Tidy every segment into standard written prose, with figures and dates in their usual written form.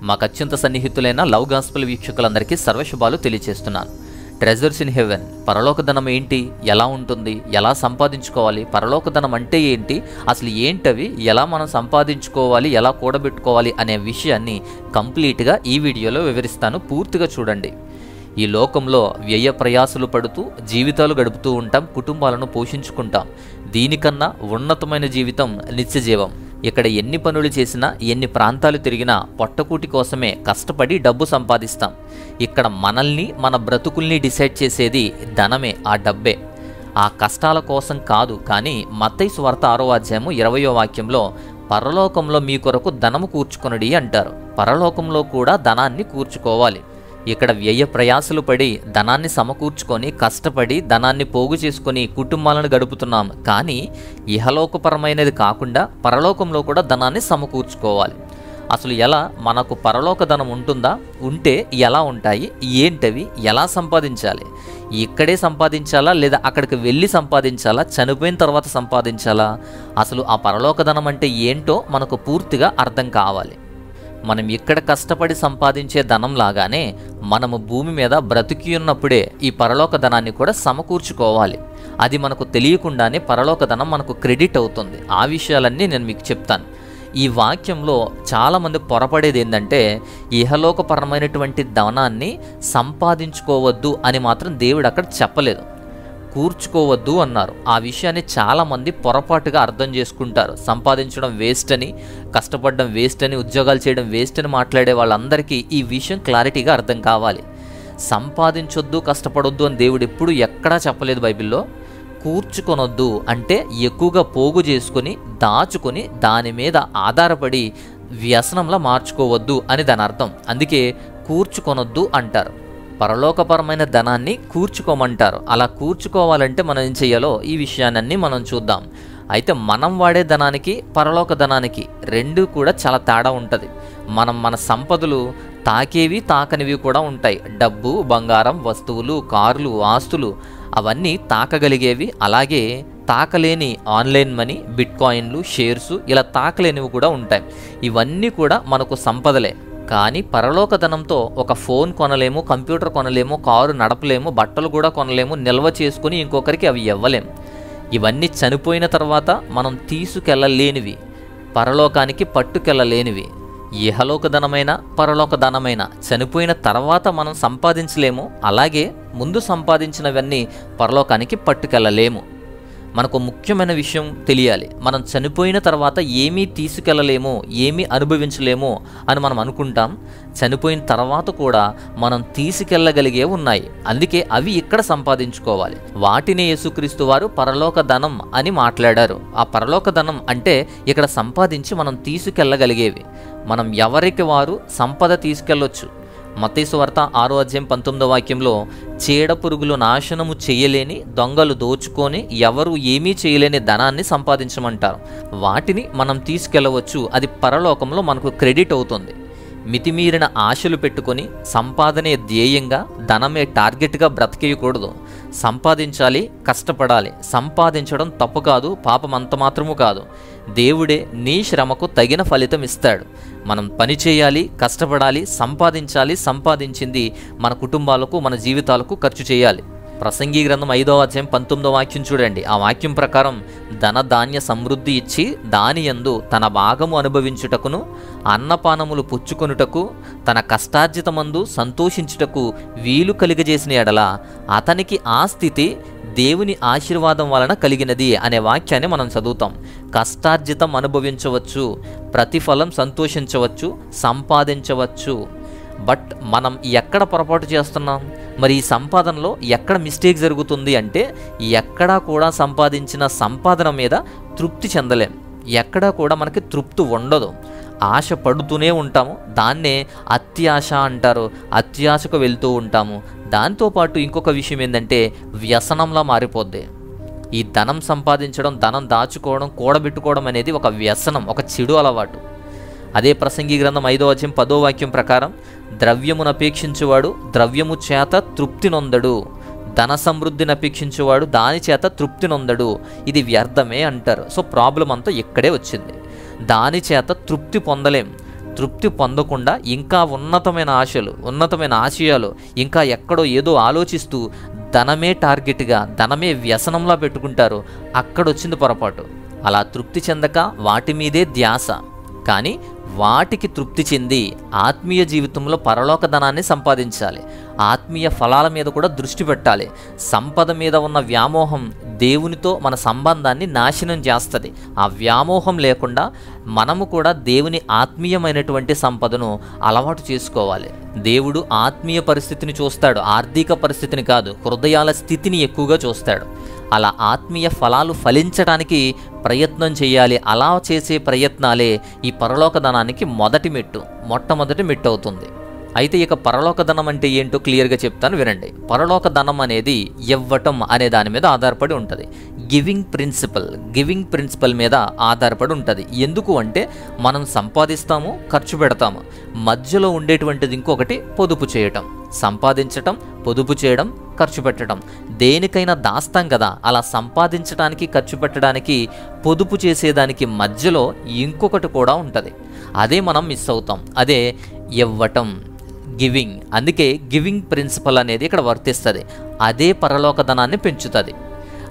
మాకు అత్యంత సన్నిహితులైన love gospel వీక్షకులందరికీ సర్వశుభాలు తెలియజేస్తున్నాను. ట్రెజర్స్ ఇన్ హెవెన్, పరలోక ధనం ఏంటి, ఎలా ఉంటుంది, ఎలా సంపాదించుకోవాలి, పరలోక ధనం అంటే ఏంటి, అసలు ఏంటవి, ఎలా మనం సంపాదించుకోవాలి, ఎలా కూడబెట్టుకోవాలి అనే విషయాన్ని కంప్లీట్గా ఈ వీడియోలో వివరిస్తాను. పూర్తిగా చూడండి. ఈ లోకంలో వ్యయ ప్రయాసలు పడుతూ జీవితాలు గడుపుతూ ఉంటాం, కుటుంబాలను పోషించుకుంటాం. దీనికన్నా ఉన్నతమైన జీవితం నిత్యజీవం. ఇక్కడ ఎన్ని పనులు చేసినా, ఎన్ని ప్రాంతాలు తిరిగినా పొట్టకూటి కోసమే కష్టపడి డబ్బు సంపాదిస్తాం. ఇక్కడ మనల్ని, మన బ్రతుకుల్ని డిసైడ్ చేసేది ధనమే, ఆ డబ్బే. ఆ కష్టాల కోసం కాదు. కానీ మత్తయి సువార్త 6వ అధ్యాయము 20వ వాక్యంలో పరలోకంలో మీ కొరకు ధనము కూర్చుకొనుడి అంటారు. పరలోకంలో కూడా ధనాన్ని కూర్చుకోవాలి. ఇక్కడ వ్యయ ప్రయాసలు పడి ధనాన్ని సమకూర్చుకొని కష్టపడి ధనాన్ని పోగు చేసుకొని కుటుంబాలను గడుపుతున్నాం. కానీ ఇహలోకపరమైనది కాకుండా పరలోకంలో కూడా ధనాన్ని సమకూర్చుకోవాలి. అసలు ఎలా, మనకు పరలోక ధనం ఉంటుందా, ఉంటే ఎలా ఉంటాయి, ఏంటవి, ఎలా సంపాదించాలి, ఇక్కడే సంపాదించాలా లేదా అక్కడికి వెళ్ళి సంపాదించాలా, చనిపోయిన తర్వాత సంపాదించాలా, అసలు ఆ పరలోక ధనం అంటే ఏంటో మనకు పూర్తిగా అర్థం కావాలి. మనం ఇక్కడ కష్టపడి సంపాదించే ధనం లాగానే మనము భూమి మీద బ్రతికి ఉన్నప్పుడే ఈ పరలోక ధనాన్ని కూడా సమకూర్చుకోవాలి. అది మనకు తెలియకుండానే పరలోక ధనం మనకు క్రెడిట్ అవుతుంది. ఆ విషయాలన్నీ నేను మీకు చెప్తాను. ఈ వాక్యంలో చాలామంది పొరపడేది ఏంటంటే, ఇహలోకపరమైనటువంటి ధనాన్ని సంపాదించుకోవద్దు అని మాత్రం దేవుడు అక్కడ చెప్పలేదు, కూర్చుకోవద్దు అన్నారు. ఆ విషయాన్ని చాలామంది పొరపాటుగా అర్థం చేసుకుంటారు. సంపాదించడం వేస్ట్ అని, కష్టపడడం వేస్ట్ అని, ఉద్యోగాలు చేయడం వేస్ట్ అని మాట్లాడే వాళ్ళందరికీ ఈ విషయం క్లారిటీగా అర్థం కావాలి. సంపాదించొద్దు, కష్టపడొద్దు అని దేవుడు ఎప్పుడు ఎక్కడా చెప్పలేదు బైబిల్లో. కూర్చుకొనొద్దు అంటే ఎక్కువగా పోగు చేసుకొని దాచుకొని దాని మీద ఆధారపడి వ్యసనంలా మార్చుకోవద్దు అని దాని అర్థం. అందుకే కూర్చుకొనొద్దు అంటారు. పరలోకపరమైన ధనాన్ని కూర్చుకోమంటారు. అలా కూర్చుకోవాలంటే మనం ఏం చేయాలో ఈ విషయాన్ని మనం చూద్దాం. అయితే మనం వాడే ధనానికి పరలోక ధనానికి రెండు కూడా చాలా తేడా ఉంటుంది. మన సంపదలు తాకేవి తాకనివి కూడా ఉంటాయి. డబ్బు, బంగారం, వస్తువులు, కార్లు, ఆస్తులు అవన్నీ తాకగలిగేవి. అలాగే తాకలేని ఆన్లైన్ మనీ, బిట్కాయిన్లు, షేర్సు ఇలా తాకలేనివి కూడా ఉంటాయి. ఇవన్నీ కూడా మనకు సంపదలే. కానీ పరలోక ధనంతో ఒక ఫోన్ కొనలేము, కంప్యూటర్ కొనలేము, కారు నడపలేము, బట్టలు కూడా కొనలేము, నిల్వ చేసుకుని ఇంకొకరికి అవి ఇవ్వలేము. ఇవన్నీ చనిపోయిన తర్వాత మనం తీసుకెళ్ళలేనివి, పరలోకానికి పట్టుకెళ్ళలేనివి. ఇహలోక ధనమైన పరలోక ధనమైన చనిపోయిన తర్వాత మనం సంపాదించలేము. అలాగే ముందు సంపాదించినవన్నీ పరలోకానికి పట్టుకెళ్ళలేము. మనకు ముఖ్యమైన విషయం తెలియాలి. మనం చనిపోయిన తర్వాత ఏమీ తీసుకెళ్ళలేము, ఏమీ అనుభవించలేము అని మనం అనుకుంటాం. చనిపోయిన తర్వాత కూడా మనం తీసుకెళ్ళగలిగే ఉన్నాయి. అందుకే అవి ఇక్కడ సంపాదించుకోవాలి. వాటిని యేసుక్రీస్తు వారు పరలోక ధనం అని మాట్లాడారు. ఆ పరలోక ధనం అంటే ఇక్కడ సంపాదించి మనం తీసుకెళ్ళగలిగేవి. మనం ఎవరికి వారు సంపద తీసుకెళ్ళొచ్చు. మత్తయి సువార్త 6వ అధ్యాయం 19వ వాక్యంలో చీడ పురుగులు నాశనము చేయలేని, దొంగలు దోచుకొని ఎవరు ఏమీ చేయలేని ధనాన్ని సంపాదించమంటారు. వాటిని మనం తీసుకెళ్ళవచ్చు. అది పరలోకంలో మనకు క్రెడిట్ అవుతుంది. మితిమీరిన ఆశలు పెట్టుకొని సంపాదనే ధ్యేయంగా, ధనమే టార్గెట్గా బ్రతికేయకూడదు. సంపాదించాలి, కష్టపడాలి. సంపాదించడం తప్పు కాదు, పాపం అంత మాత్రము కాదు. దేవుడే నీ శ్రమకు తగిన ఫలితం ఇస్తాడు. మనం పని చేయాలి, కష్టపడాలి, సంపాదించాలి. సంపాదించింది మన కుటుంబాలకు, మన జీవితాలకు ఖర్చు చేయాలి. ప్రసంగి గ్రంథం 5వ అధ్యాయం 19వ వాక్యం చూడండి. ఆ వాక్యం ప్రకారం ధన ధాన్య సమృద్ధి ఇచ్చి దాని యందు తన భాగము అనుభవించుటకును, అన్నపానములు పుచ్చుకొనుటకు, తన కష్టార్జితమందు సంతోషించుటకు వీలు కలిగజేసిన ఎడల అతనికి ఆ స్థితి దేవుని ఆశీర్వాదం వలన కలిగినది అనే వాక్యాన్ని మనం చదువుతాం. కష్టార్జితం అనుభవించవచ్చు, ప్రతిఫలం సంతోషించవచ్చు, సంపాదించవచ్చు. బట్ మనం ఎక్కడ పొరపాటు చేస్తున్నాం? మరి ఈ సంపాదనలో ఎక్కడ మిస్టేక్ జరుగుతుంది అంటే, ఎక్కడా కూడా సంపాదించిన సంపాదన మీద తృప్తి చెందలేం. ఎక్కడా కూడా మనకి తృప్తి ఉండదు. ఆశ పడుతూనే ఉంటాము. దాన్నే అత్యాశ అంటారు. అత్యాశకు వెళ్తూ ఉంటాము. దాంతోపాటు ఇంకొక విషయం ఏంటంటే వ్యసనంలా మారిపోద్ది. ఈ ధనం సంపాదించడం, ధనం దాచుకోవడం, కూడబెట్టుకోవడం అనేది ఒక వ్యసనం, ఒక చెడు అలవాటు. అదే ప్రసంగి గ్రంథం 5వ అధ్యాయం 10వ వాక్యం ప్రకారం ద్రవ్యమును అపేక్షించువాడు ద్రవ్యము చేత తృప్తి నొందడు, ధన సమృద్ధిని అపేక్షించేవాడు దాని చేత తృప్తి నొందడు, ఇది వ్యర్థమే అంటారు. సో ప్రాబ్లం అంతా ఇక్కడే వచ్చింది. దాని చేత తృప్తి పొందలేం. తృప్తి పొందకుండా ఇంకా ఉన్నతమైన ఆశలు, ఉన్నతమైన ఆశయాలు, ఇంకా ఎక్కడో ఏదో ఆలోచిస్తూ ధనమే టార్గెట్గా, ధనమే వ్యసనంలా పెట్టుకుంటారు. అక్కడొచ్చింది పొరపాటు. అలా తృప్తి చెందక వాటి మీదే ధ్యాస. కానీ వాటికి తృప్తి చెంది ఆత్మీయ జీవితంలో పరలోక ధనాన్ని సంపాదించాలి. ఆత్మీయ ఫలాల మీద కూడా దృష్టి పెట్టాలి. సంపద మీద ఉన్న వ్యామోహం దేవునితో మన సంబంధాన్ని నాశనం చేస్తుంది. ఆ వ్యామోహం లేకుండా మనము కూడా దేవుని ఆత్మీయమైనటువంటి సంపదను అలవాటు చేసుకోవాలి. దేవుడు ఆత్మీయ పరిస్థితిని చూస్తాడు, ఆర్థిక పరిస్థితిని కాదు, హృదయాల స్థితిని ఎక్కువగా చూస్తాడు. అలా ఆత్మీయ ఫలాలు ఫలించడానికి ప్రయత్నం చేయాలి. అలా చేసే ప్రయత్నాలే ఈ పరలోక ధనానికి మొట్టమొదటి మెట్టు అవుతుంది. అయితే ఇక పరలోక ధనం అంటే ఏంటో క్లియర్గా చెప్తాను, వినండి. పరలోక ధనం అనేది ఇవ్వటం అనే దాని మీద ఆధారపడి ఉంటుంది. గివింగ్ ప్రిన్సిపల్ మీద ఆధారపడి ఉంటుంది. ఎందుకు అంటే మనం సంపాదిస్తాము, ఖర్చు పెడతాము. మధ్యలో ఉండేటువంటిది ఇంకొకటి పొదుపు చేయటం. సంపాదించటం, పొదుపు చేయడం, ఖర్చు పెట్టడం. దేనికైనా దాస్తాం కదా, అలా సంపాదించడానికి, ఖర్చు పెట్టడానికి, పొదుపు చేసేదానికి మధ్యలో ఇంకొకటి కూడా ఉంటుంది. అదే మనం మిస్ అవుతాం. అదే ఇవ్వటం, గివింగ్. అందుకే గివింగ్ ప్రిన్సిపల్ అనేది ఇక్కడ వర్తిస్తుంది. అదే పరలోక ధనాన్ని పెంచుతుంది.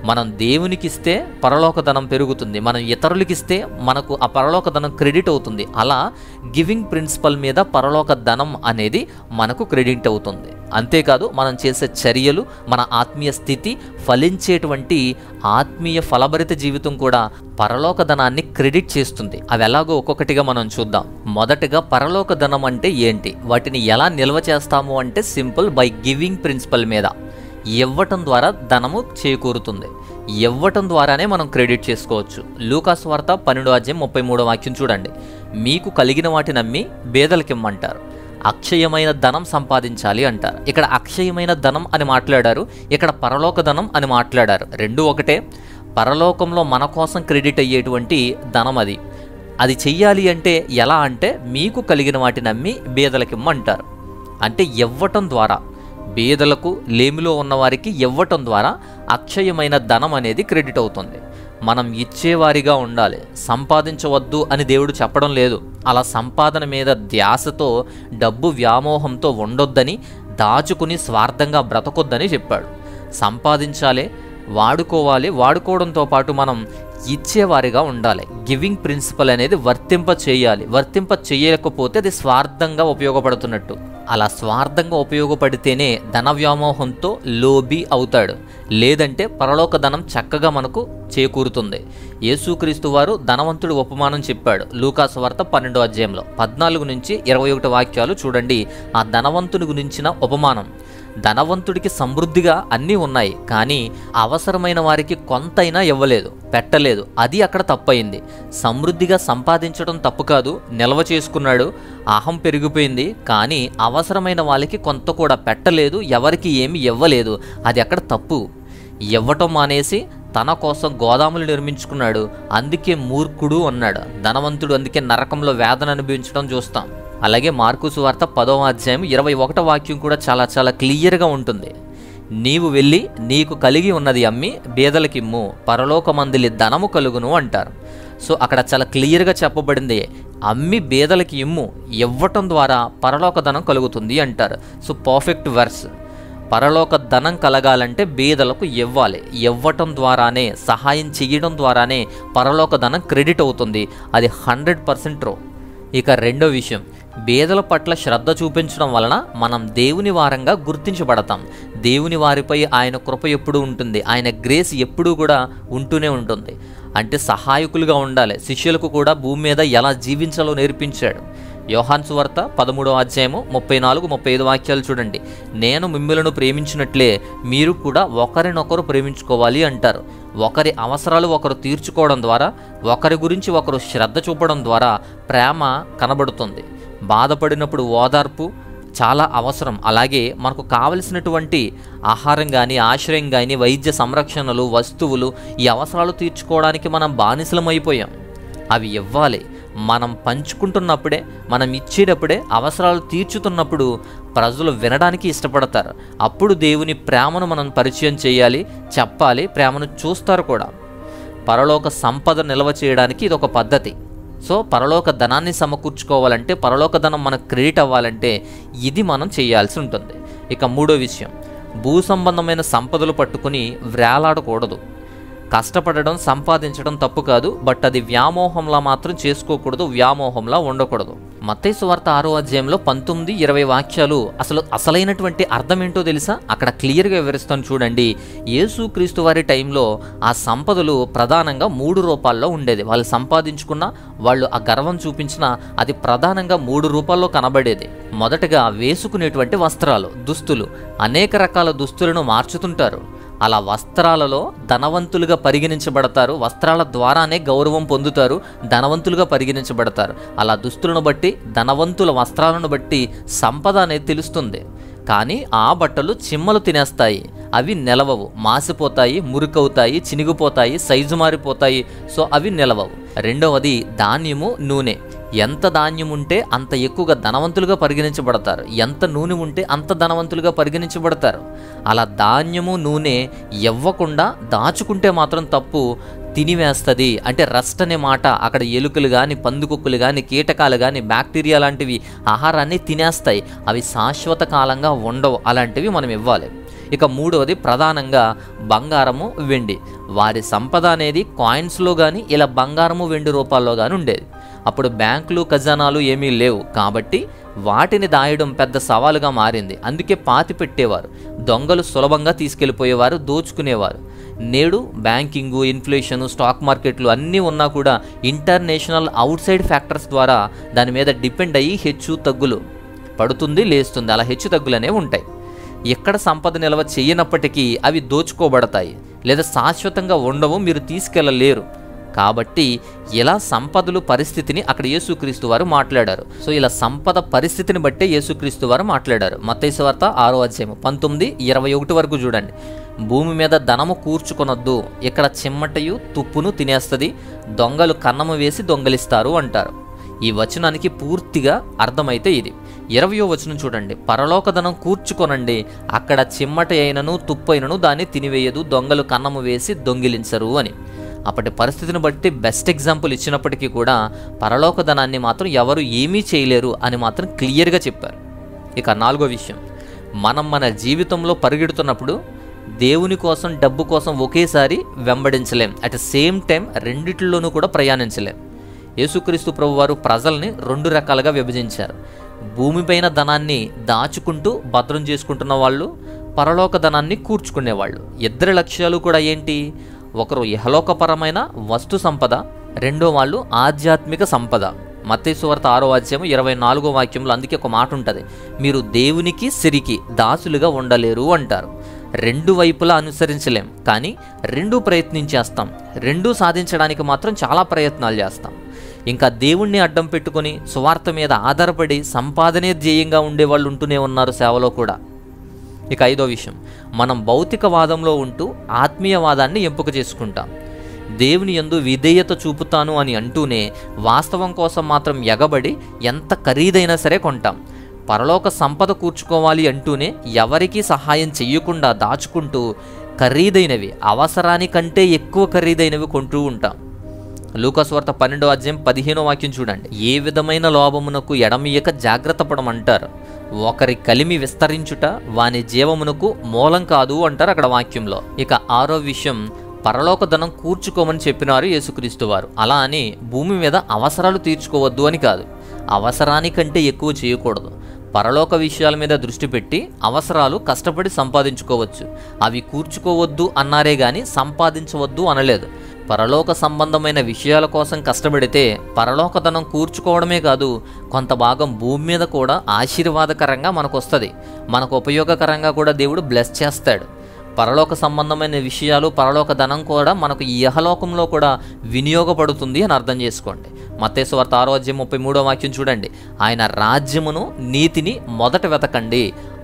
మనం దేవునికి ఇస్తే పరలోక ధనం పెరుగుతుంది, మనం ఇతరులకి ఇస్తే మనకు ఆ పరలోక ధనం క్రెడిట్ అవుతుంది. అలా గివింగ్ ప్రిన్సిపల్ మీద పరలోక ధనం అనేది మనకు క్రెడిట్ అవుతుంది. అంతేకాదు మనం చేసే చర్యలు, మన ఆత్మీయ స్థితి, ఫలించేటువంటి ఆత్మీయ ఫలభరిత జీవితం కూడా పరలోక ధనాన్ని క్రెడిట్ చేస్తుంది. అవి ఎలాగో ఒక్కొక్కటిగా మనం చూద్దాం. మొదటగా పరలోక ధనం అంటే ఏంటి, వాటిని ఎలా నిల్వ చేస్తాము అంటే సింపుల్, బై గివింగ్ ప్రిన్సిపల్ మీద. ఇవ్వటం ద్వారా ధనము చేకూరుతుంది. ఇవ్వటం ద్వారానే మనం క్రెడిట్ చేసుకోవచ్చు. లూకాసు వార్త 12:33 చూడండి. మీకు కలిగిన వాటిని అమ్మి బేదలకిమ్మంటారు, అక్షయమైన ధనం సంపాదించాలి అంటారు. ఇక్కడ అక్షయమైన ధనం అని మాట్లాడారు, ఇక్కడ పరలోక ధనం అని మాట్లాడారు. రెండు ఒకటే. పరలోకంలో మన కోసం క్రెడిట్ అయ్యేటువంటి ధనం అది చెయ్యాలి అంటే ఎలా అంటే మీకు కలిగిన వాటిని అమ్మి బేదలకిమ్మంటారు. అంటే ఇవ్వటం ద్వారా, బేదలకు, లేమిలో ఉన్నవారికి ఇవ్వటం ద్వారా అక్షయమైన ధనం అనేది క్రెడిట్ అవుతుంది. మనం ఇచ్చేవారిగా ఉండాలి, సంపాదించవద్దు అని దేవుడు చెప్పడం లేదు. అలా సంపాదన మీద ధ్యాసతో, డబ్బు వ్యామోహంతో ఉండొద్దని, దాచుకుని స్వార్థంగా బ్రతకొద్దని చెప్పాడు. సంపాదించాలి, వాడుకోవాలి, వాడుకోవడంతో పాటు మనం ఇచ్చేవారిగా ఉండాలి. గివింగ్ ప్రిన్సిపల్ అనేది వర్తింప చేయకపోతే అది స్వార్థంగా ఉపయోగపడుతున్నట్టు. అలా స్వార్థంగా ఉపయోగపడితేనే ధన వ్యామోహంతో లోబి అవుతాడు. లేదంటే పరలోక ధనం చక్కగా మనకు చేకూరుతుంది. యేసుక్రీస్తు వారు ధనవంతుడు ఉపమానం చెప్పాడు. లూకాసు వార్త 12:14-21 చూడండి. ఆ ధనవంతుని గురించిన ఉపమానం. ధనవంతుడికి సమృద్ధిగా అన్నీ ఉన్నాయి, కానీ అవసరమైన వారికి కొంతైనా ఇవ్వలేదు, పెట్టలేదు. అది అక్కడ తప్పయింది. సమృద్ధిగా సంపాదించడం తప్పు కాదు, నిల్వ చేసుకున్నాడు, అహం పెరిగిపోయింది. కానీ అవసరమైన వాళ్ళకి కొంత కూడా పెట్టలేదు, ఎవరికి ఏమి ఇవ్వలేదు. అది అక్కడ తప్పు. ఇవ్వటం మానేసి తన కోసం గోదాములు నిర్మించుకున్నాడు. అందుకే మూర్ఖుడు అన్నాడు. ధనవంతుడు అందుకే నరకంలో వేదన అనుభవించడం చూస్తాం. అలాగే మార్కు సువార్త 10:21 కూడా చాలా క్లియర్గా ఉంటుంది. నీవు వెళ్ళి నీకు కలిగి ఉన్నది అమ్మి బేదలకిమ్ము, పరలోకమందిలి ధనము కలుగును అంటారు. సో అక్కడ చాలా క్లియర్గా చెప్పబడింది, అమ్మి బేదలకి ఇమ్ము, ఇవ్వటం ద్వారా పరలోక ధనం కలుగుతుంది అంటారు. So perfect verse. పరలోక ధనం కలగాలంటే బేదలకు ఇవ్వాలి. ఇవ్వటం ద్వారానే, సహాయం చేయడం ద్వారానే పరలోక ధనం క్రెడిట్ అవుతుంది. అది 100% ట్రూ. ఇక రెండో విషయం, బేదల పట్ల శ్రద్ధ చూపించడం వలన మనం దేవుని వారంగా గుర్తించబడతాం. దేవుని వారిపై ఆయన కృప ఎప్పుడూ ఉంటుంది, ఆయన గ్రేస్ ఎప్పుడూ కూడా ఉంటూనే ఉంటుంది. అంటే సహాయకులుగా ఉండాలి. శిష్యులకు కూడా భూమి మీద ఎలా జీవించాలో నేర్పించాడు. యోహాను సువార్త 13:34-35 చూడండి. నేను మిమ్ములను ప్రేమించినట్లే మీరు కూడా ఒకరినొకరు ప్రేమించుకోవాలి అంటారు. ఒకరి అవసరాలు ఒకరు తీర్చుకోవడం ద్వారా, ఒకరి గురించి ఒకరు శ్రద్ధ చూపడం ద్వారా ప్రేమ కనబడుతుంది. బాధపడినప్పుడు ఓదార్పు చాలా అవసరం. అలాగే మనకు కావలసినటువంటి ఆహారం కానీ, ఆశ్రయం కానీ, వైద్య సంరక్షణలు, వస్తువులు, ఈ అవసరాలు తీర్చుకోవడానికి మనం బానిసలమైపోయాం. అవి ఇవ్వాలి. మనం పంచుకుంటున్నప్పుడే, మనం ఇచ్చేటప్పుడే, అవసరాలు తీర్చుతున్నప్పుడు ప్రజలు వినడానికి ఇష్టపడతారు. అప్పుడు దేవుని ప్రేమను మనం పరిచయం చేయాలి, చెప్పాలి, ప్రేమను చూస్తారు కూడా. పరలోక సంపద నిల్వ చేయడానికి ఇది ఒక పద్ధతి. సో పరలోక ధనాన్ని సమకూర్చుకోవాలంటే, పరలోక ధనం మనకు క్రెడిట్ అవ్వాలంటే ఇది మనం చేయాల్సి ఉంటుంది. ఇక మూడో విషయం, భూ సంబంధమైన సంపదలు పట్టుకుని వ్రేలాడకూడదు. కష్టపడడం, సంపాదించడం తప్పు కాదు, బట్ అది వ్యామోహంలా మాత్రం చేసుకోకూడదు, వ్యామోహంలా ఉండకూడదు. మత్తయి సువార్త 6వ అధ్యాయంలో 19-20 వాక్యాలు అసలైనటువంటి అర్థం ఏంటో తెలుసా? అక్కడ క్లియర్గా వివరిస్తాను చూడండి. యేసుక్రీస్తు వారి టైంలో ఆ సంపదలు ప్రధానంగా 3 రూపాల్లో ఉండేది. వాళ్ళు సంపాదించుకున్న, వాళ్ళు ఆ గర్వం చూపించిన, అది ప్రధానంగా 3 రూపాల్లో కనబడేది. మొదటగా వేసుకునేటువంటి వస్త్రాలు, దుస్తులు. అనేక రకాల దుస్తులను మార్చుతుంటారు. అలా వస్త్రాలలో ధనవంతులుగా పరిగణించబడతారు, వస్త్రాల ద్వారానే గౌరవం పొందుతారు, ధనవంతులుగా పరిగణించబడతారు. అలా దుస్తులను బట్టి, ధనవంతుల వస్త్రాలను బట్టి సంపద అనేది తెలుస్తుంది. కానీ ఆ బట్టలు చిమ్మలు తినేస్తాయి, అవి నిలవవు, మాసిపోతాయి, మురికవుతాయి, చినిగిపోతాయి, సైజు మారిపోతాయి. సో అవి నిలవవు. రెండవది ధాన్యము, నూనె. ఎంత ధాన్యం ఉంటే అంత ఎక్కువగా ధనవంతులుగా పరిగణించబడతారు, ఎంత నూనె ఉంటే అంత ధనవంతులుగా పరిగణించబడతారు. అలా ధాన్యము, నూనె ఇవ్వకుండా దాచుకుంటే మాత్రం తప్పు, తినివేస్తుంది. అంటే రస్ట్ అనే మాట, అక్కడ ఎలుకలు కానీ, పందుకొక్కులు కానీ, కీటకాలు కానీ, బ్యాక్టీరియా లాంటివి ఆహారాన్ని తినేస్తాయి. అవి శాశ్వత కాలంగా ఉండవు. అలాంటివి మనం ఇవ్వాలి. ఇక మూడవది ప్రధానంగా బంగారము, వెండి. వారి సంపద అనేది కాయిన్స్లో కానీ ఇలా బంగారము, వెండి రూపాల్లో కానీ ఉండేది. అప్పుడు బ్యాంకులు, ఖజానాలు ఏమీ లేవు కాబట్టి వాటిని దాయడం పెద్ద సవాలుగా మారింది. అందుకే పాతి పెట్టేవారు, దొంగలు సులభంగా తీసుకెళ్ళిపోయేవారు, దోచుకునేవారు. నేడు బ్యాంకింగు, ఇన్ఫ్లేషను, స్టాక్ మార్కెట్లు అన్నీ ఉన్నా కూడా ఇంటర్నేషనల్ అవుట్ సైడ్ ఫ్యాక్టర్స్ ద్వారా దాని మీద డిపెండ్ అయ్యి హెచ్చు తగ్గులు పడుతుంది, లేస్తుంది. అలా హెచ్చు తగ్గులనే ఉంటాయి. ఎక్కడ సంపద నిల్వ చేయనప్పటికీ అవి దోచుకోబడతాయి లేదా శాశ్వతంగా ఉండవు, మీరు తీసుకెళ్ళలేరు. కాబట్టి ఇలా సంపదలు పరిస్థితిని అక్కడ యేసుక్రీస్తు వారు మాట్లాడారు. సో ఇలా సంపద పరిస్థితిని బట్టే యేసుక్రీస్తు వారు మాట్లాడారు. మత్తయి సువార్త 6వ అధ్యాయం 19-21 వరకు చూడండి. భూమి మీద ధనము కూర్చుకొనొద్దు, ఇక్కడ చిమ్మటయు తుప్పును తినేస్తుంది, దొంగలు కన్నము వేసి దొంగలిస్తారు అంటారు. ఈ వచనానికి పూర్తిగా అర్థమైతే ఇది. 20వ వచనం చూడండి. పరలోక ధనం కూర్చుకొనండి, అక్కడ చిమ్మట అయినను తుప్పు అయినను దాన్ని తినివేయదు, దొంగలు కన్నము వేసి దొంగిలించరు అని. అప్పటి పరిస్థితిని బట్టి బెస్ట్ ఎగ్జాంపుల్ ఇచ్చినప్పటికీ కూడా పరలోక ధనాన్ని మాత్రం ఎవరు ఏమీ చేయలేరు అని మాత్రం క్లియర్గా చెప్పారు. ఇక 4వ విషయం, మనం మన జీవితంలో పరిగెడుతున్నప్పుడు దేవుని కోసం, డబ్బు కోసం ఒకేసారి వెంబడించలేం. అట్ ద సేమ్ టైం రెండిట్లోనూ కూడా ప్రయాణించలేం. యేసుక్రీస్తు ప్రభువారు ప్రజల్ని 2 రకాలుగా విభజించారు. భూమిపైన ధనాన్ని దాచుకుంటూ భద్రం చేసుకుంటున్న వాళ్ళు, పరలోక ధనాన్ని కూర్చుకునేవాళ్ళు. ఇద్దరి లక్ష్యాలు కూడా ఏంటి? ఒకరు ఇహలోకపరమైన వస్తు సంపద, రెండో వాళ్ళు ఆధ్యాత్మిక సంపద. మత్తయి సువార్త 6వ అధ్యాయం 24వ వాక్యంలో అందుకే ఒక మాట ఉంటుంది, మీరు దేవునికి సిరికి దాసులుగా ఉండలేరు అంటారు. 2 వైపులా అనుసరించలేం, కానీ 2 ప్రయత్నించేస్తాం. 2 సాధించడానికి మాత్రం చాలా ప్రయత్నాలు చేస్తాం. ఇంకా దేవుణ్ణి అడ్డం పెట్టుకొని సువార్త మీద ఆధారపడి సంపాదనే ధ్యేయంగా ఉండేవాళ్ళు ఉంటూనే ఉన్నారు సేవలో కూడా. ఇక 5వ విషయం, మనం భౌతికవాదంలో ఉంటూ ఆత్మీయవాదాన్ని ఎంపిక చేసుకుంటాం. దేవుని యందు విధేయత చూపుతాను అని అంటూనే వాస్తవం కోసం మాత్రం ఎగబడి ఎంత ఖరీదైనా సరే కొంటాం. పరలోక సంపద కూర్చుకోవాలి అంటూనే ఎవరికీ సహాయం చెయ్యకుండా దాచుకుంటూ ఖరీదైనవి, అవసరానికంటే ఎక్కువ ఖరీదైనవి కొంటూ ఉంటాం. లూకా సువార్త 12వ అధ్యాయం 15వ వాక్యం చూడండి. ఏ విధమైన లోభమునకు ఎడమియక జాగ్రత్త పడమంటారు, ఒకరి కలిమి విస్తరించుట వాని జీవమునకు మూలం కాదు అంటారు అక్కడ వాక్యంలో. ఇక 6వ విషయం, పరలోక ధనం కూర్చుకోమని చెప్పినారు యేసుక్రీస్తు వారు. అలా అని భూమి మీద అవసరాలు తీర్చుకోవద్దు అని కాదు, అవసరానికంటే ఎక్కువ చేయకూడదు. పరలోక విషయాల మీద దృష్టి పెట్టి అవసరాలు కష్టపడి సంపాదించుకోవచ్చు, అవి కూర్చుకోవద్దు అన్నారే గాని సంపాదించవద్దు అనలేదు. పరలోక సంబంధమైన విషయాల కోసం కష్టపడితే పరలోక ధనం కూర్చుకోవడమే కాదు, కొంత భాగం భూమి మీద కూడా ఆశీర్వాదకరంగా మనకు వస్తుంది, మనకు ఉపయోగకరంగా కూడా దేవుడు బ్లెస్ చేస్తాడు. పరలోక సంబంధమైన విషయాలు, పరలోక ధనం కూడా మనకు ఈ ఇహలోకంలో కూడా వినియోగపడుతుంది అని అర్థం చేసుకోండి. మత్తయి సువార్త 6వ అధ్యాయం 33వ వాక్యం చూడండి. ఆయన రాజ్యమును, నీతిని మొదట వెతకండి,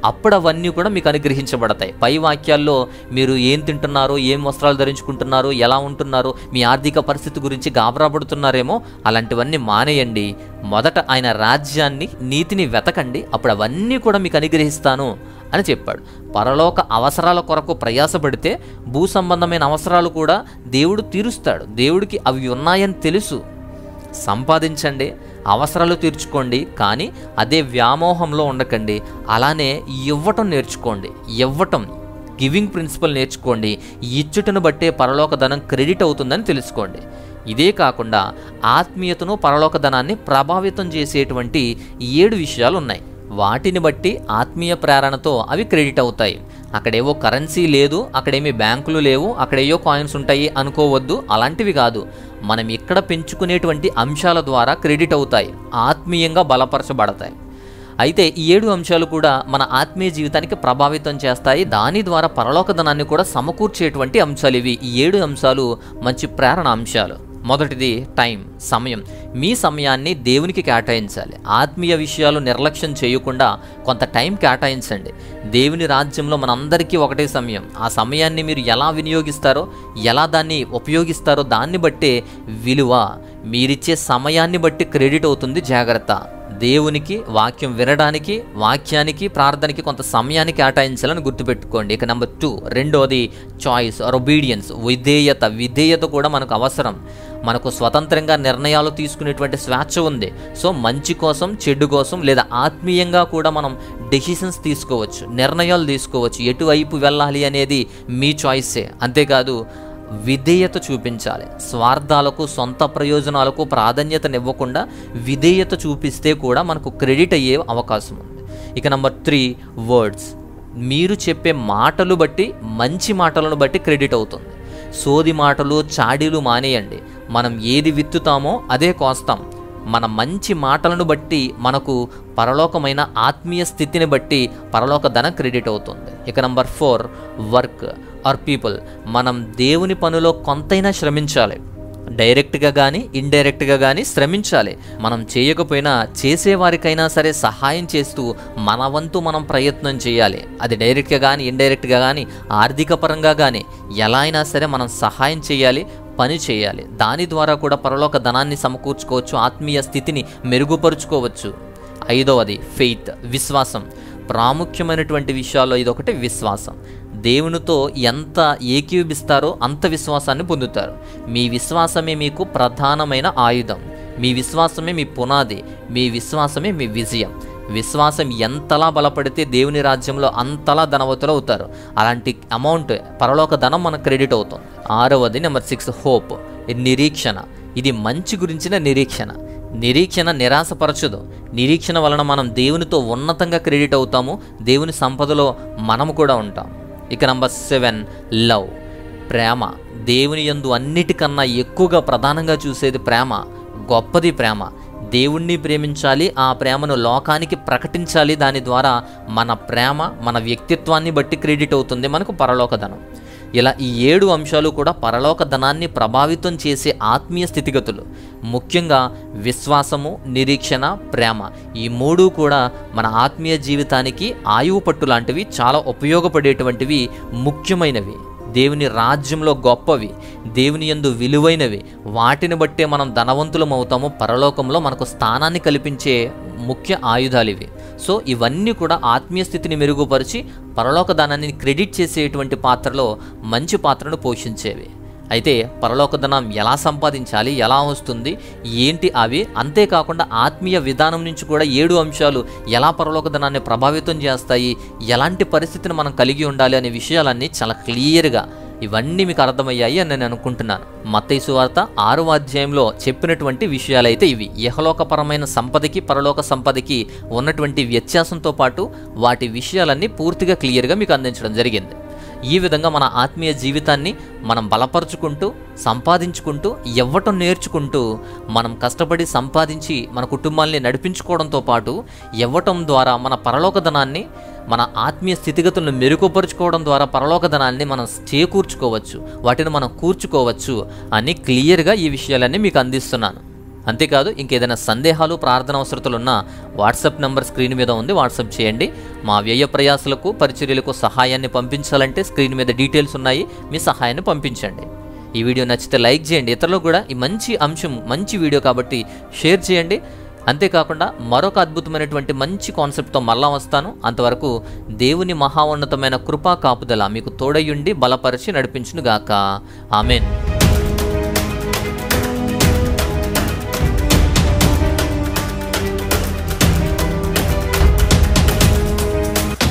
అప్పుడు అవన్నీ కూడా మీకు అనుగ్రహించబడతాయి. పై వాక్యాల్లో మీరు ఏం తింటున్నారో, ఏం వస్త్రాలు ధరించుకుంటున్నారో, ఎలా ఉంటున్నారో, మీ ఆర్థిక పరిస్థితి గురించి గాబరాపడుతున్నారేమో, అలాంటివన్నీ మానేయండి. మొదట ఆయన రాజ్యాన్ని, నీతిని వెతకండి, అప్పుడు అవన్నీ కూడా మీకు అనుగ్రహిస్తాను అని చెప్పాడు. పరలోక అవసరాల కొరకు ప్రయాసపడితే భూ సంబంధమైన అవసరాలు కూడా దేవుడు తీరుస్తాడు. దేవుడికి అవి ఉన్నాయని తెలుసు. సంపాదించండి, అవసరాలు తీర్చుకోండి, కానీ అదే వ్యామోహంలో ఉండకండి. అలానే ఇవ్వటం నేర్చుకోండి. గివింగ్ ప్రిన్సిపల్ నేర్చుకోండి. ఇచ్చుటను బట్టే పరలోక ధనం క్రెడిట్ అవుతుందని తెలుసుకోండి. ఇదే కాకుండా ఆత్మీయతను, పరలోక ధనాన్ని ప్రభావితం చేసేటువంటి 7 విషయాలు ఉన్నాయి. వాటిని బట్టి ఆత్మీయ ప్రేరణతో అవి క్రెడిట్ అవుతాయి. అక్కడేవో కరెన్సీ లేదు, అక్కడేమీ బ్యాంకులు లేవు, అక్కడేయో కాయిన్స్ ఉంటాయి అనుకోవద్దు. అలాంటివి కాదు. మనం ఇక్కడ పెంచుకునేటువంటి అంశాల ద్వారా క్రెడిట్ అవుతాయి, ఆత్మీయంగా బలపరచబడతాయి. అయితే ఈ 7 అంశాలు కూడా మన ఆత్మీయ జీవితానికి ప్రభావితం చేస్తాయి. దాని ద్వారా పరలోక ధనాన్ని కూడా సమకూర్చేటువంటి అంశాలు ఇవి. ఈ 7 అంశాలు మంచి ప్రేరణ అంశాలు. మొదటిది టైం, సమయం. మీ సమయాన్ని దేవునికి కేటాయించాలి. ఆత్మీయ విషయాలు నిర్లక్ష్యం చేయకుండా కొంత టైం కేటాయించండి. దేవుని రాజ్యంలో మనందరికీ ఒకటే సమయం. ఆ సమయాన్ని మీరు ఎలా వినియోగిస్తారో, ఎలా దాన్ని ఉపయోగిస్తారో దాన్ని బట్టే విలువ. మీరిచ్చే సమయాన్ని బట్టి క్రెడిట్ అవుతుంది. జాగ్రత్త. దేవునికి వాక్యం వినడానికి, వాక్యానికి, ప్రార్థనకి కొంత సమయాన్ని కేటాయించాలని గుర్తుపెట్టుకోండి. ఇక నెంబర్ 2, రెండోది చాయిస్ ఆర్ ఒబీడియన్స్, విధేయత కూడా మనకు అవసరం. మనకు స్వతంత్రంగా నిర్ణయాలు తీసుకునేటువంటి స్వేచ్ఛ ఉంది. సో మంచి కోసం, చెడు కోసం, లేదా ఆత్మీయంగా కూడా మనం డెసిషన్స్ తీసుకోవచ్చు, నిర్ణయాలు తీసుకోవచ్చు. ఎటువైపు వెళ్ళాలి అనేది మీ చాయిసే. అంతేకాదు విధేయత చూపించాలి. స్వార్థాలకు, సొంత ప్రయోజనాలకు ప్రాధాన్యతనివ్వకుండా విధేయత చూపిస్తే కూడా మనకు క్రెడిట్ అయ్యే అవకాశం ఉంది. ఇక నెంబర్ 3, వర్డ్స్. మీరు చెప్పే మాటలు బట్టి, మంచి మాటలను బట్టి క్రెడిట్ అవుతుంది. సోది మాటలు, చాడీలు మానేయండి. మనం ఏది విత్తుతామో అదే కోస్తాం. మన మంచి మాటలను బట్టి మనకు పరలోకమైన ఆత్మీయ స్థితిని బట్టి పరలోక ధనం క్రెడిట్ అవుతుంది. ఇక నెంబర్ 4, వర్క్ ఆర్ పీపుల్. మనం దేవుని పనిలో కొంతైనా శ్రమించాలి. డైరెక్ట్గా కానీ ఇండైరెక్ట్గా కానీ శ్రమించాలి. మనం చేయకపోయినా చేసేవారికైనా సరే సహాయం చేస్తూ మన వంతు మనం ప్రయత్నం చేయాలి. అది డైరెక్ట్గా కానీ ఇండైరెక్ట్గా కానీ ఆర్థిక పరంగా కానీ ఎలా అయినా సరే మనం సహాయం చేయాలి, పని చేయాలి. దాని ద్వారా కూడా పరలోక ధనాన్ని సమకూర్చుకోవచ్చు, ఆత్మీయ స్థితిని మెరుగుపరుచుకోవచ్చు. 5వది ఫెయిత్, విశ్వాసం. ప్రాముఖ్యమైనటువంటి విషయాల్లో ఇదొకటి, విశ్వాసం. దేవునితో ఎంత ఏకీభవిస్తారో అంత విశ్వాసాన్ని పొందుతారు. మీ విశ్వాసమే మీకు ప్రధానమైన ఆయుధం. మీ విశ్వాసమే మీ పునాది. మీ విశ్వాసమే మీ విజయం. విశ్వాసం ఎంతలా బలపడితే దేవుని రాజ్యంలో అంతలా ధనవంతులు అవుతారు. అలాంటి అమౌంట్, పరలోక ధనం మనకు క్రెడిట్ అవుతుంది. 6వది నెంబర్ 6, హోప్, నిరీక్షణ. ఇది మంచి గురించిన నిరీక్షణ నిరాశపరచదు. నిరీక్షణ వలన మనం దేవునితో ఉన్నతంగా క్రెడిట్ అవుతాము. దేవుని సంపదలో మనము కూడా ఉంటాం. ఇక నెంబర్ 7, లవ్, ప్రేమ. దేవుని యందు అన్నిటికన్నా ఎక్కువగా ప్రధానంగా చూసేది ప్రేమ. గొప్పది ప్రేమ. దేవుణ్ణి ప్రేమించాలి, ఆ ప్రేమను లోకానికి ప్రకటించాలి. దాని ద్వారా మన ప్రేమ, మన వ్యక్తిత్వాన్ని బట్టి క్రెడిట్ అవుతుంది మనకు పరలోక ధనం. ఇలా ఈ 7 అంశాలు కూడా పరలోక ధనాన్ని ప్రభావితం చేసే ఆత్మీయ స్థితిగతులు. ముఖ్యంగా విశ్వాసము, నిరీక్షణ, ప్రేమ. ఈ 3 కూడా మన ఆత్మీయ జీవితానికి ఆయువు పట్టు లాంటివి, చాలా ఉపయోగపడేటువంటివి, ముఖ్యమైనవి, దేవుని రాజ్యంలో గొప్పవి, దేవుని యందు విలువైనవి. వాటిని బట్టే మనం ధనవంతులం అవుతాము. పరలోకంలో మనకు స్థానాన్ని కల్పించే ముఖ్య ఆయుధాలు ఇవి. సో ఇవన్నీ కూడా ఆత్మీయ స్థితిని మెరుగుపరిచి పరలోక ధనాన్ని క్రెడిట్ చేసేటువంటి పాత్రలో మంచి పాత్రను పోషించేవి. అయితే పరలోక ధనం ఎలా సంపాదించాలి, ఎలా వస్తుంది, ఏంటి అవి, అంతేకాకుండా ఆత్మీయ విధానం నుంచి కూడా 7 అంశాలు ఎలా పరలోక ధనాన్ని ప్రభావితం చేస్తాయి, ఎలాంటి పరిస్థితిని మనం కలిగి ఉండాలి అనే విషయాలన్నీ చాలా క్లియర్గా ఇవన్నీ మీకు అర్థమయ్యాయి అని నేను అనుకుంటున్నాను. మత్తయి సువార్త 6వ అధ్యాయంలో చెప్పినటువంటి విషయాలైతే ఇవి. ఇహలోకపరమైన సంపదకి, పరలోక సంపదకి ఉన్నటువంటి వ్యత్యాసంతో పాటు వాటి విషయాలన్నీ పూర్తిగా క్లియర్గా మీకు అందించడం జరిగింది. ఈ విధంగా మన ఆత్మీయ జీవితాన్ని మనం బలపరుచుకుంటూ, సంపాదించుకుంటూ, ఇవ్వటం నేర్చుకుంటూ, మనం కష్టపడి సంపాదించి మన కుటుంబాల్ని నడిపించుకోవడంతో పాటు ఇవ్వటం ద్వారా మన పరలోక ధనాన్ని, మన ఆత్మీయ స్థితిగతులను మెరుగుపరుచుకోవడం ద్వారా పరలోక ధనాన్ని మనం చేకూర్చుకోవచ్చు, వాటిని మనం కూర్చుకోవచ్చు అని క్లియర్గా ఈ విషయాలన్నీ మీకు అందిస్తున్నాను. అంతేకాదు, ఇంకేదైనా సందేహాలు, ప్రార్థన అవసరతలు ఉన్నా వాట్సాప్ నెంబర్ స్క్రీన్ మీద ఉంది, వాట్సాప్ చేయండి. మా వ్యయ ప్రయాసలకు, పరిచర్యలకు సహాయాన్ని పంపించాలంటే స్క్రీన్ మీద డీటెయిల్స్ ఉన్నాయి, మీ సహాయాన్ని పంపించండి. ఈ వీడియో నచ్చితే లైక్ చేయండి. ఇతరులకు కూడా ఈ మంచి అంశం, మంచి వీడియో కాబట్టి షేర్ చేయండి. అంతేకాకుండా మరొక అద్భుతమైనటువంటి మంచి కాన్సెప్ట్తో మళ్ళా వస్తాను. అంతవరకు దేవుని మహా ఉన్నతమైన కృపా కాపుదల మీకు తోడయుండి బలపరిచి నడిపించునుగాక. ఆమెన్.